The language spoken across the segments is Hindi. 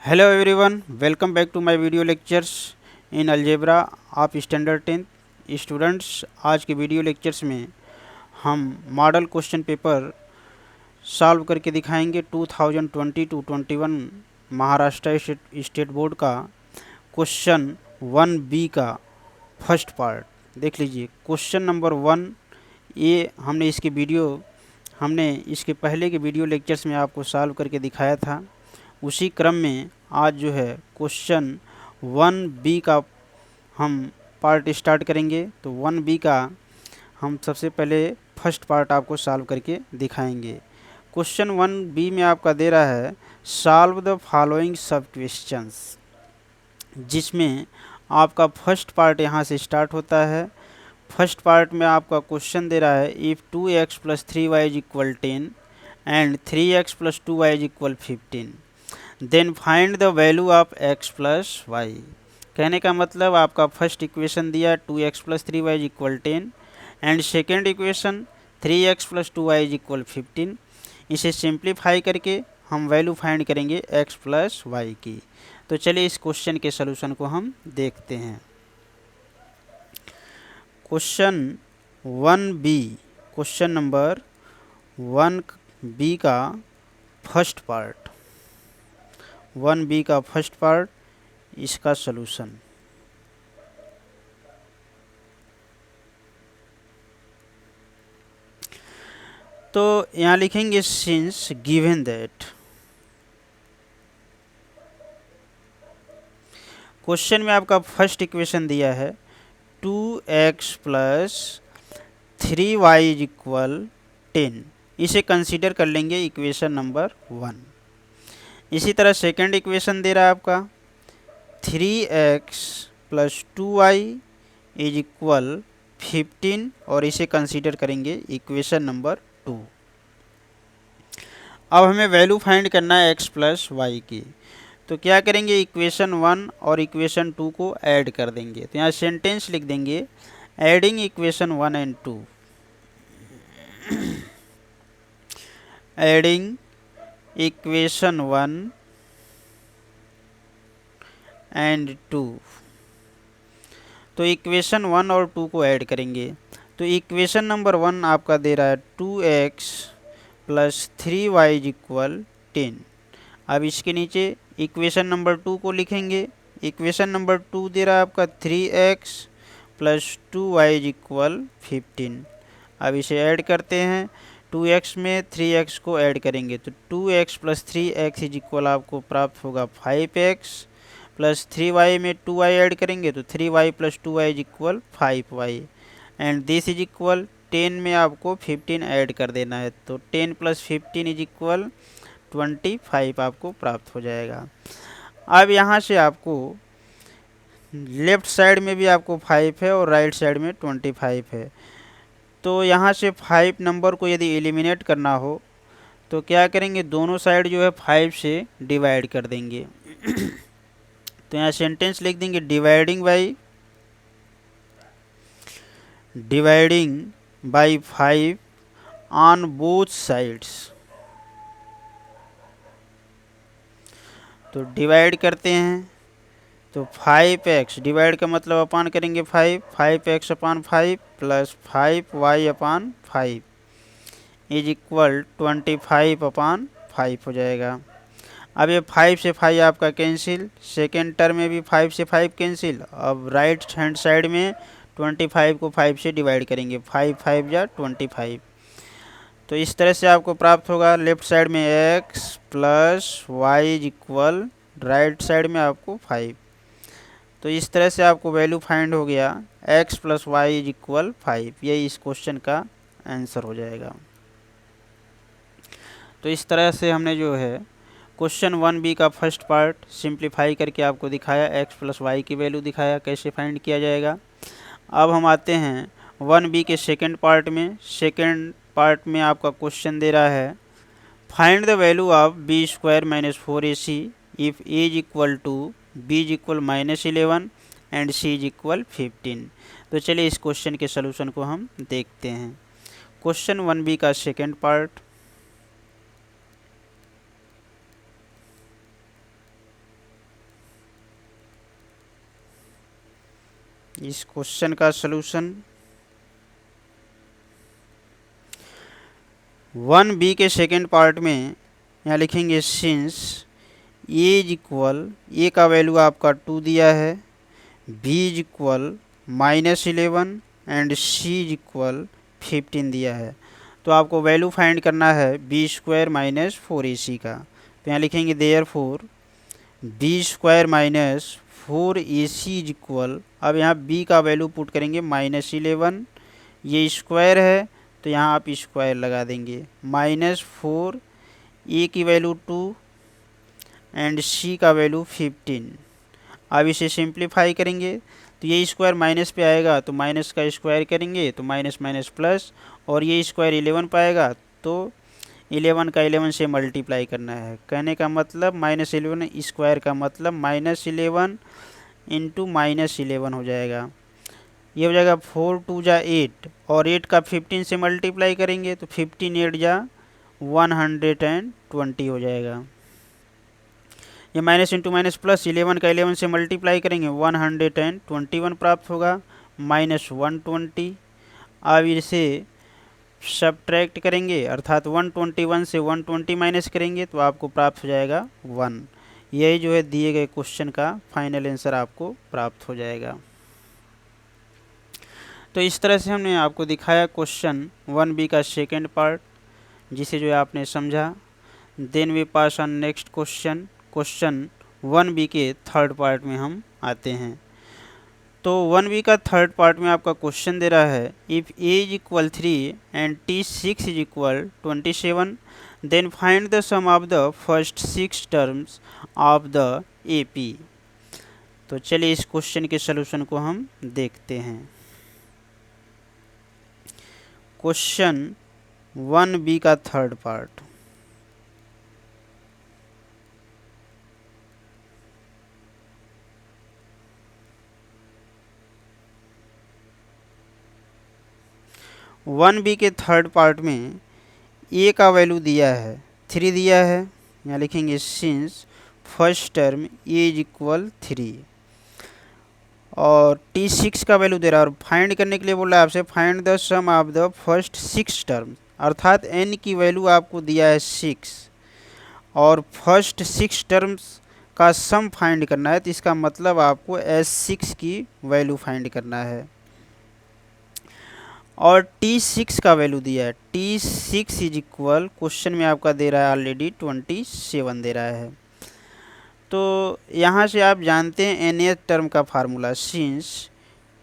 Hello everyone, welcome back to my video lectures in algebra of standard 10th students. आज के वीडियो लेक्चर्स में हम मॉडल क्वेश्चन पेपर सॉल्व करके दिखाएंगे 2020 टू 21 महाराष्ट्र स्टेट बोर्ड का क्वेश्चन 1B का फर्स्ट पार्ट। देख लीजिए क्वेश्चन नंबर 1। ये हमने इसके पहले के वीडियो लेक्चर्स में आपको सॉल्व करके दिखाया था। उसी क्रम में आज जो है क्वेश्चन 1B का हम पार्ट स्टार्ट करेंगे। तो 1B का हम सबसे पहले फर्स्ट पार्ट आपको सॉल्व करके दिखाएंगे। क्वेश्चन 1B में आपका दे रहा है सॉल्व द फॉलोइंग सब क्वेश्चंस, जिसमें आपका फर्स्ट पार्ट यहाँ से स्टार्ट होता है। फर्स्ट पार्ट में आपका क्वेश्चन दे रहा है if 2x + 3y = 10 and 3x + 2y = 15 then find the value of x + y। कहने का मतलब आपका फर्स्ट इक्वेशन दिया 2x + 3y = 10 and second equation 3x + 2y = 15। इसे सिंप्लीफाई करके हम वैल्यू फाइंड करेंगे x + y की। तो चलिए इस क्वेश्चन के सलूशन को हम देखते हैं। Question 1B, question number 1B का फर्स्ट पार्ट, 1B का फर्स्ट पार्ट, इसका सलूशन। तो यहाँ लिखेंगे सिंस गिवन दैट। क्वेश्चन में आपका फर्स्ट इक्वेशन दिया है 2x + 3y = 10। इसे कंसीडर कर लेंगे इक्वेशन नंबर 1। इसी तरह सेकेंड इक्वेशन दे रहा है आपका 3x + 2y = 15 और इसे कंसीडर करेंगे इक्वेशन नंबर 2। अब हमें वैल्यू फाइंड करना है x + y की। तो क्या करेंगे, इक्वेशन 1 और इक्वेशन 2 को ऐड कर देंगे। तो यहाँ सेंटेंस लिख देंगे adding equation 1 and 2, adding equation 1 and 2। तो इक्वेशन 1 और 2 को ऐड करेंगे। तो इक्वेशन नंबर 1 आपका दे रहा है 2x + 3y = 10। अब इसके नीचे इक्वेशन नंबर 2 को लिखेंगे। इक्वेशन नंबर 2 दे रहा है आपका 3x + 2y = 15। अब इसे ऐड करते हैं। 2x में 3x को ऐड करेंगे तो 2x + 3x = आपको प्राप्त होगा 5x, प्लस 3y में 2y ऐड करेंगे तो 3y + 2y = 5y and this is equal 10 में आपको 15 ऐड कर देना है। तो 10 + 15 = 25 आपको प्राप्त हो जाएगा। अब यहाँ से आपको लेफ़्ट साइड में भी आपको 5 है और राइट साइड में 25 है। तो यहाँ से 5 नंबर को यदि एलिमिनेट करना हो तो क्या करेंगे, दोनों साइड जो है 5 से डिवाइड कर देंगे। तो यहाँ सेंटेंस लिख देंगे dividing by 5 on both sides. तो डिवाइड करते हैं तो 5x डिवाइड का मतलब अपान करेंगे 5x / 5 प्लस 5y / 5 = 25/5 हो जाएगा। अब ये 5 से 5 आपका कैंसिल, सेकेंड टर्म में भी 5 से 5 कैंसिल। अब राइट हैंड साइड में 25 को 5 से डिवाइड करेंगे, 5 × 5 = 25। तो इस तरह से आपको प्राप्त होगा लेफ्ट साइड में x + y = राइट साइड में आपको 5। तो इस तरह से आपको वैल्यू फाइंड हो गया x + y = 5। यही इस क्वेश्चन का आंसर हो जाएगा। तो इस तरह से हमने जो है क्वेश्चन 1B का फर्स्ट पार्ट सिंप्लीफाई करके आपको दिखाया, x + y की वैल्यू दिखाया कैसे फाइंड किया जाएगा। अब हम आते हैं 1B के सेकेंड पार्ट में। सेकेंड पार्ट में आपका क्वेश्चन दे रहा है find the value of b² - 4ac if a = b = -11 and c = 15। तो चलिए इस क्वेश्चन के सलूशन को हम देखते हैं। क्वेश्चन 1B का सेकेंड पार्ट। इस क्वेश्चन का सलूशन 1b के सेकेंड पार्ट में यहाँ लिखेंगे सिंस ए इज इक्वल, ए का वैल्यू आपका 2 दिया है, b is equal -11 and c is equal 15 दिया है। तो आपको वैल्यू फाइंड करना है b स्क्वायर माइनस 4ac का। तो यहाँ लिखेंगे therefore b square minus 4ac is equal, अब यहाँ b का वैल्यू पुट करेंगे -11, ये स्क्वायर है तो यहाँ आप स्क्वायर लगा देंगे, -4, a की वैल्यू 2 एंड c का वैल्यू 15। अब इसे सिंप्लीफाई करेंगे तो ये स्क्वायर माइनस पे आएगा तो माइनस का स्क्वायर करेंगे तो माइनस माइनस प्लस, और ये स्क्वायर 11 पाएगा तो 11 का 11 से मल्टीप्लाई करना है। कहने का मतलब -11 स्क्वायर का मतलब -11 इंटू -11 हो जाएगा। ये हो जाएगा 4 2 जा 8, और 8 का 15 से मल्टीप्लाई करेंगे तो 15 8 जा 120 हो जाएगा। ये माइनस इंटू माइनस प्लस, 11 का 11 से मल्टीप्लाई करेंगे 121 प्राप्त होगा, -120। अब इसे सब्ट्रैक्ट करेंगे अर्थात 121 से 120 माइनस करेंगे तो आपको प्राप्त हो जाएगा 1। यही जो है दिए गए क्वेश्चन का फाइनल आंसर आपको प्राप्त हो जाएगा। तो इस तरह से हमने आपको दिखाया क्वेश्चन 1b का सेकेंड पार्ट, जिसे जो है आपने समझा। Then we pass on next question, question 1b के थर्ड पार्ट में हम आते हैं। तो 1b का थर्ड पार्ट में आपका क्वेश्चन दे रहा है if a is equal 3 and t6 is equal 27 then find the sum of the first 6 terms of the AP। तो चलिए इस क्वेश्चन के सलूशन को हम देखते हैं। क्वेश्चन 1b का थर्ड पार्ट, वन बी के थर्ड पार्ट में ए का वैल्यू दिया है 3 दिया है। यहाँ लिखेंगे since first term A is equal 3, और t6 का वैल्यू दे रहा है, और फाइंड करने के लिए बोल रहा है आपसे find the sum of the first 6 term, अर्थात n की वैल्यू आपको दिया है 6 और फर्स्ट 6 टर्म्स का सम फाइंड करना है। तो इसका मतलब आपको S6 की वैल्यू फाइंड करना है, और t6 का वैल्यू दिया है t6 इज इक्वल, क्वेश्चन में आपका दे रहा है ऑलरेडी 27 दे रहा है। तो यहाँ से आप जानते हैं nth टर्म का formula, since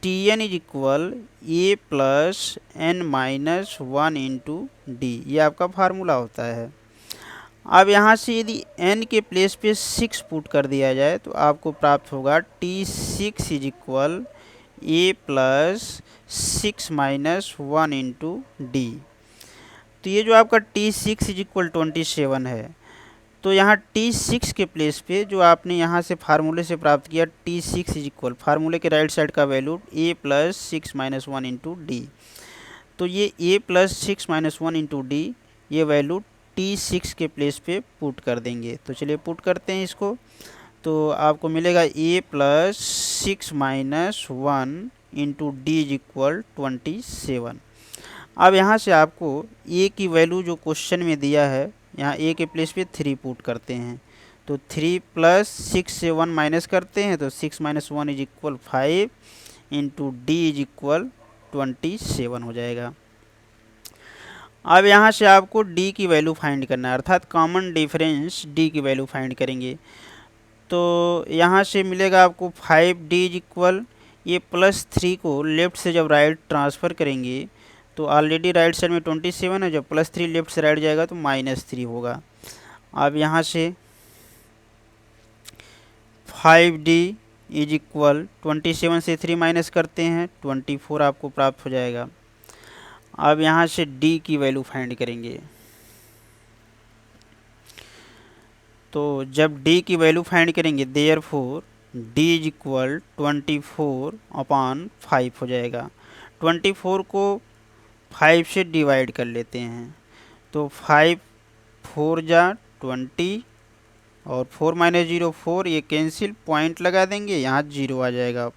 tn is equal a plus n minus 1 into D, ये आपका फार्मूला होता है। अब यहाँ से यदि n के प्लेस पे 6 पुट कर दिया जाए तो आपको प्राप्त होगा t6 is equal a plus 6 minus 1 into D. तो ये जो आपका t6 इज इक्वल 27 है, तो यहाँ t6 के प्लेस पे जो आपने यहाँ से फार्मूले से प्राप्त किया t6 इज इक्वल, फार्मूले के राइट साइड का value a plus 6 minus 1 into D. तो ये a plus 6 minus 1 into D, ये वैल्यू t6 के प्लेस पे पुट कर देंगे। तो चलिए पुट करते हैं इसको, तो आपको मिलेगा a plus 6 minus 1 into D is equal 27। अब यहाँ से आपको a की वैल्यू जो क्वेश्चन में दिया है, यहाँ a के प्लेस पे 3 पुट करते हैं, तो 3 प्लस 6 से 1 माइनस करते हैं तो 6 minus 1 is equal 5 into D is equal 27 हो जाएगा। अब यहाँ से आपको d की वैल्यू फाइंड करना है, अर्थात कॉमन डिफरेंस d की वैल्यू फाइंड करेंगे। तो यहाँ से मिलेगा आपको 5d इज इक्वल, ये प्लस 3 को लेफ़्ट से जब राइट ट्रांसफ़र करेंगे तो ऑलरेडी राइट साइड में 27 है, जब प्लस 3 लेफ्ट से राइट जाएगा तो -3 होगा। अब यहाँ से 5d इज इक्वल 27 से 3 माइनस करते हैं 24 आपको प्राप्त हो जाएगा। अब यहाँ से d की वैल्यू फाइंड करेंगे, तो जब d की वैल्यू फाइंड करेंगे देयरफॉर d इज इक्वल 24/5 हो जाएगा। 24 को 5 से डिवाइड कर लेते हैं तो 5 4 जा 20 और 4 माइनस 0 4, ये कैंसिल, पॉइंट लगा देंगे, यहाँ 0 आ जाएगा।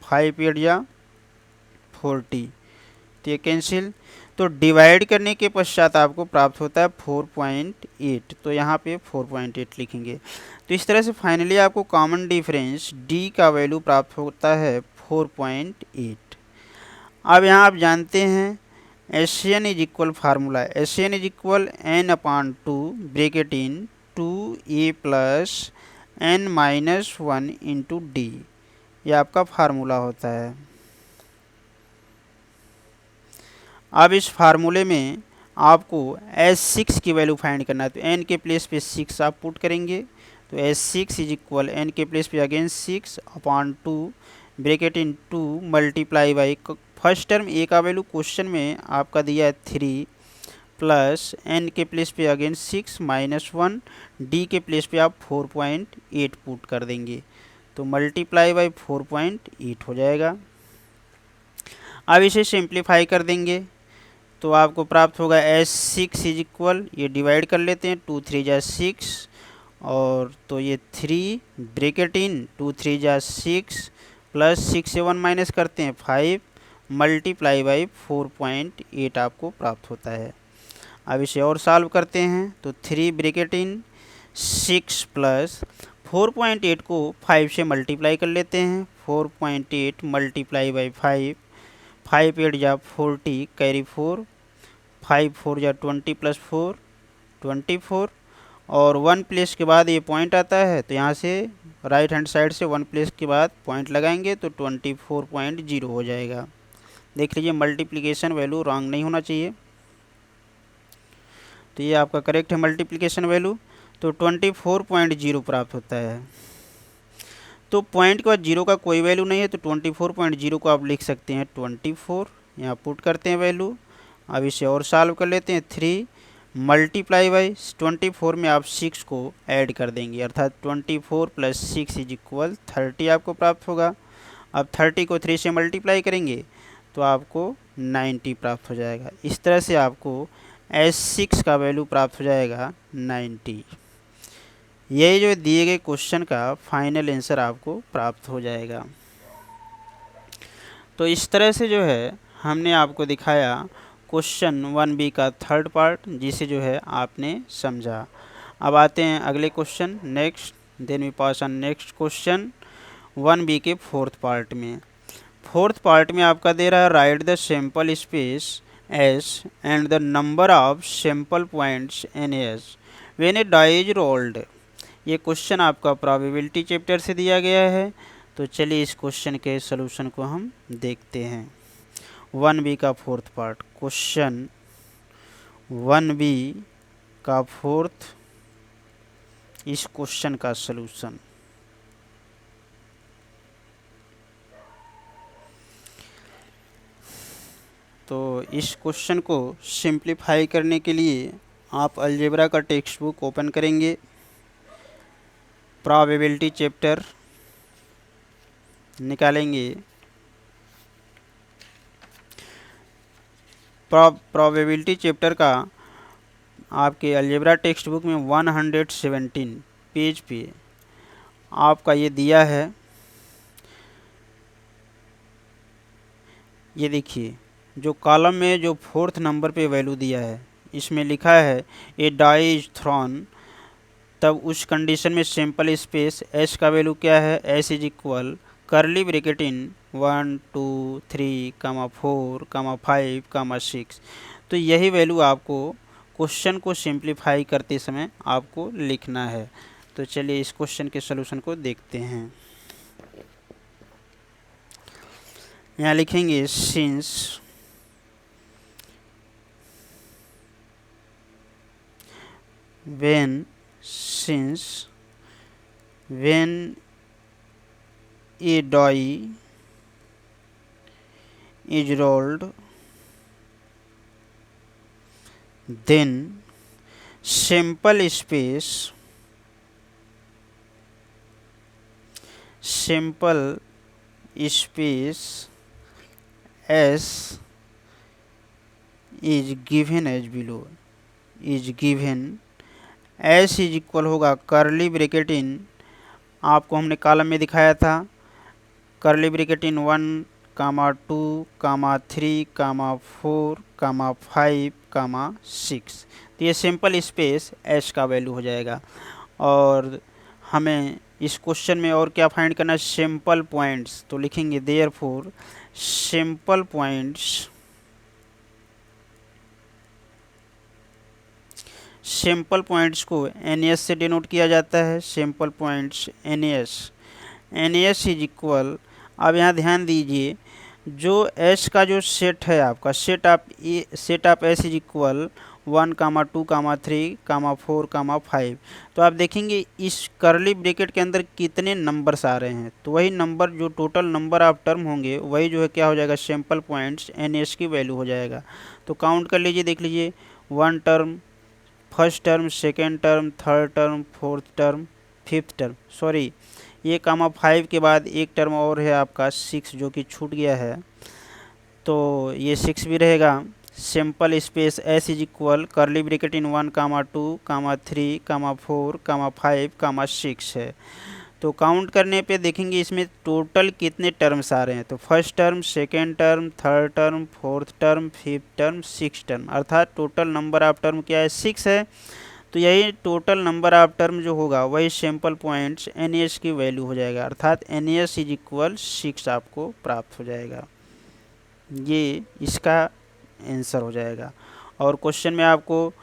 5 8 जा 40, तो ये कैंसिल। तो डिवाइड करने के पश्चात आपको प्राप्त होता है 4.8, तो यहाँ पे 4.8 लिखेंगे। तो इस तरह से फाइनली आपको कॉमन डिफरेंस डी का वैल्यू प्राप्त होता है 4.8। अब यहाँ आप जानते हैं S N is equal formula, S N is equal N upon 2 bracket in 2a plus n minus 1 into D, ये आपका फार्मूला होता है। अब इस फार्मूले में आपको S6 की वैल्यू फाइंड करना है, तो n के प्लेस पे 6 आप पुट करेंगे, तो S6 इज इक्वल n के प्लेस पे again 6 upon 2 bracket in 2 multiply by first term a का वैल्यू क्वेश्चन में आपका दिया है 3 प्लस n के प्लेस पे अगेन 6 माइनस 1, d के प्लेस पे आप 4.8 पुट कर देंगे, तो मल्टीप्लाई बाई 4.8 हो जाएगा। अब इसे सिंप्लीफाई कर देंगे तो आपको प्राप्त होगा S6 इज इक्वल, ये डिवाइड कर लेते हैं, 2 3 जा 6 और तो ये 3 ब्रैकेट इन 2 3 जा 6 प्लस 6 से 1 माइनस करते हैं 5 मल्टीप्लाई बाई 4.8 आपको प्राप्त होता है। अब इसे और सॉल्व करते हैं तो 3 ब्रैकेट इन 6 प्लस 4.8 को 5 से मल्टीप्लाई कर लेते हैं, 4.8 मल्टीप्लाई बाई 5 8 जा 40 कैरी 4, 5 4 जा 20 प्लस 4 24, और 1 प्लेस के बाद ये पॉइंट आता है, तो यहाँ से राइट हैंड साइड से 1 प्लेस के बाद पॉइंट लगाएंगे तो 24.0 हो जाएगा। देख लीजिए मल्टीप्लिकेशन वैल्यू रॉन्ग नहीं होना चाहिए, तो ये आपका करेक्ट है मल्टीप्लिकेशन वैल्यू, तो 24.0 प्राप्त होता है। तो पॉइंट के बाद जीरो का कोई वैल्यू नहीं है, तो 24.0 को आप लिख सकते हैं 24, यहाँ पुट करते हैं वैल्यू। अब इसे और सॉल्व कर लेते हैं, 3 मल्टीप्लाई बाई 24 में आप 6 को ऐड कर देंगे, अर्थात 24 प्लस 6 इज इक्वल 30 आपको प्राप्त होगा। अब 30 को 3 से मल्टीप्लाई करेंगे तो आपको 90 प्राप्त हो जाएगा। इस तरह से आपको S6 का वैल्यू प्राप्त हो जाएगा 90। यही जो दिए गए क्वेश्चन का फाइनल आंसर आपको प्राप्त हो जाएगा। तो इस तरह से जो है हमने आपको दिखाया क्वेश्चन 1B का थर्ड पार्ट, जिसे जो है आपने समझा। अब आते हैं अगले question next, then we pass on next question 1B के फोर्थ पार्ट में। फोर्थ पार्ट में आपका दे रहा है right the sample space S and the number of sample points in S when a die is rolled. ये क्वेश्चन आपका प्रोबेबिलिटी चैप्टर से दिया गया है, तो चलिए इस क्वेश्चन के सलूशन को हम देखते हैं। 1B का फोर्थ पार्ट, क्वेश्चन 1B का फोर्थ, इस क्वेश्चन का सलूशन। तो इस क्वेश्चन को सिंप्लीफाई करने के लिए आप अलजेब्रा का टेक्स्ट बुक ओपन करेंगे, प्रोबेबिलिटी चैप्टर निकालेंगे, प्रोबेबिलिटी चैप्टर का आपके अलजेब्रा टेक्स्ट बुक में 117 पेज पे आपका ये दिया है। ये देखिए जो कॉलम में जो फोर्थ नंबर पे वैल्यू दिया है, इसमें लिखा है ए डाई इज थ्रोन, तब उस कंडीशन में सैंपल स्पेस S का वैल्यू क्या है, S इज इक्वल करली ब्रैकेट इन 1 2 3 4 5 6। तो यही वैल्यू आपको क्वेश्चन को सिंप्लीफाई करते समय आपको लिखना है। तो चलिए इस क्वेश्चन के सलूशन को देखते हैं। यहाँ लिखेंगे since when a die is rolled, then sample space S is given as below, is given S is equal होगा करली ब्रैकेट इन, आपको हमने कॉलम में दिखाया था कर्ली ब्रैकेट इन 1, 2, 3, 4, 5, 6। तो ये सिंपल स्पेस एस का वैल्यू हो जाएगा। और हमें इस क्वेश्चन में और क्या फाइंड करना है, सिंपल पॉइंट्स। तो लिखेंगे therefore simple points, simple points को NS से डिनोट किया जाता है। Simple points NS is equal, अब यहाँ ध्यान दीजिए, जो S का जो सेट है आपका, set of S is equal 1, 2, 3, 4, 5। तो आप देखेंगे इस करली ब्रैकेट के अंदर कितने नंबर्स आ रहे हैं, तो वही नंबर जो टोटल नंबर ऑफ टर्म होंगे वही जो है क्या हो जाएगा, सिंपल पॉइंट्स NS की वैल्यू हो जाएगा। तो काउंट कर लीजिए, देख लीजिए, 1 term, first term, second term, third term, fourth term, fifth term, sorry ये 5 के बाद एक टर्म और है आपका 6 जो कि छूट गया है, तो ये 6 भी रहेगा। Simple space S is equal करली ब्रैकेट इन 1, 2, 3, 4, 5, 6 है। तो काउंट करने पे देखेंगे इसमें टोटल कितने टर्म्स आ रहे हैं। तो first term, second term, third term, fourth term, fifth term, six term, अर्थात टोटल नंबर ऑफ टर्म क्या है, 6 है। तो यही टोटल नंबर ऑफ टर्म जो होगा वही सिंपल पॉइंट्स NS की वैल्यू हो जाएगा, अर्थात NS इज इक्वल 6 आपको प्राप्त हो जाएगा। ये इसका आंसर हो जाएगा। और क्वेश्चन में आपको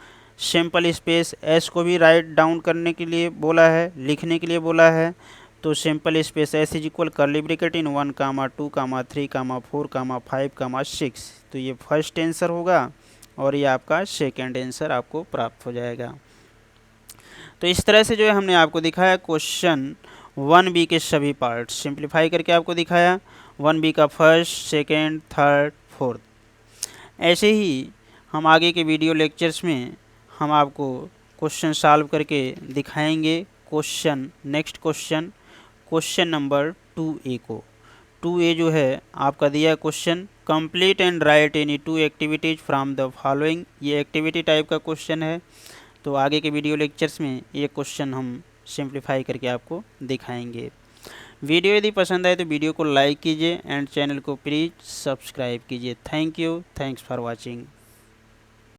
सिंपल स्पेस S को भी राइट डाउन करने के लिए बोला है, लिखने के लिए बोला है। तो simple space S is equal करली ब्रैकेट इन 1, 2, 3, 4, 5, 6। तो ये फर्स्ट आंसर होगा और ये आपका सेकेंड आंसर आपको प्राप्त हो जाएगा। तो इस तरह से जो है हमने आपको दिखाया क्वेश्चन 1B के सभी पार्ट सिंप्लीफाई करके आपको दिखाया, 1B का फर्स्ट, सेकेंड, थर्ड, फोर्थ। ऐसे ही हम आगे के वीडियो लेक्चर्स में हम आपको क्वेश्चन सॉल्व करके दिखाएंगे। नेक्स्ट क्वेश्चन नंबर 2A को, 2A जो है आपका दिया question, complete and right any 2 activities from the following. ये एक्टिविटी टाइप का क्वेश्चन है। तो आगे के वीडियो लेक्चर्स में ये क्वेश्चन हम सिंप्लीफाई करके आपको दिखाएंगे। वीडियो यदि पसंद आए तो वीडियो को लाइक कीजिए एंड चैनल को प्लीज़ सब्सक्राइब कीजिए। Thank you, thanks for watching.